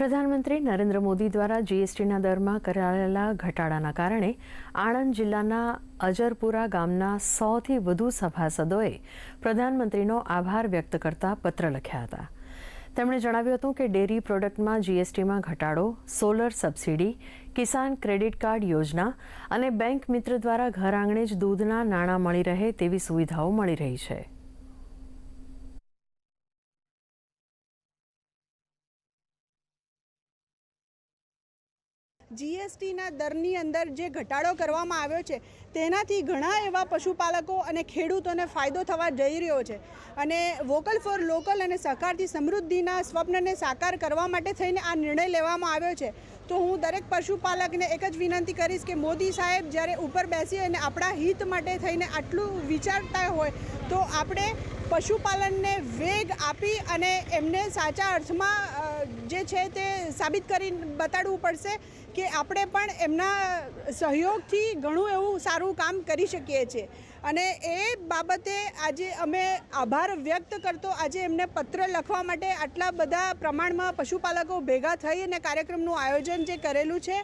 પ્રધાનમંત્રી નરેન્દ્ર મોદી દ્વારા જીએસટીના દરમાં કરાયેલા ઘટાડાના કારણે આણંદ જિલ્લાના અજરપુરા ગામના 100થી વધુ સભાસદોએ પ્રધાનમંત્રીનો આભાર વ્યક્ત કરતા પત્ર લખ્યા હતા। તેમણે જણાવ્યું હતું કે ડેરી પ્રોડક્ટમાં જીએસટીમાં ઘટાડો, સોલર સબસિડી, કિસાન ક્રેડિટ કાર્ડ યોજના અને બેંક મિત્ર દ્વારા ઘર આંગણે જ દૂધના નાણાં મળી રહે તેવી સુવિધાઓ મળી રહી છે। જીએસટીના દરની અંદર જે ઘટાડો કરવામાં આવ્યો છે તેનાથી ઘણા એવા પશુપાલકો અને ખેડૂતોને ફાયદો થવા જઈ રહ્યો છે અને વોકલ ફોર લોકલ અને સહકારથી સમૃદ્ધિના સ્વપ્નને સાકાર કરવા માટે થઈને આ નિર્ણય લેવામાં આવ્યો છે। તો હું દરેક પશુપાલકને એક જ વિનંતી કરીશ કે મોદી સાહેબ જ્યારે ઉપર બેસી અને આપણા હિત માટે થઈને આટલું વિચારતા હોય તો આપણે પશુપાલનને વેગ આપી અને એમને સાચા અર્થમાં જે છે તે સાબિત કરી બતાડવું પડશે કે આપણે પણ એમના સહયોગથી ઘણું એવું સારું કામ કરી શકીએ છીએ અને એ બાબતે આજે અમે આભાર વ્યક્ત કરતો આજે એમને પત્ર લખવા માટે આટલા બધા પ્રમાણમાં પશુપાલકો ભેગા થઈ અને કાર્યક્રમનું આયોજન જે કરેલું છે।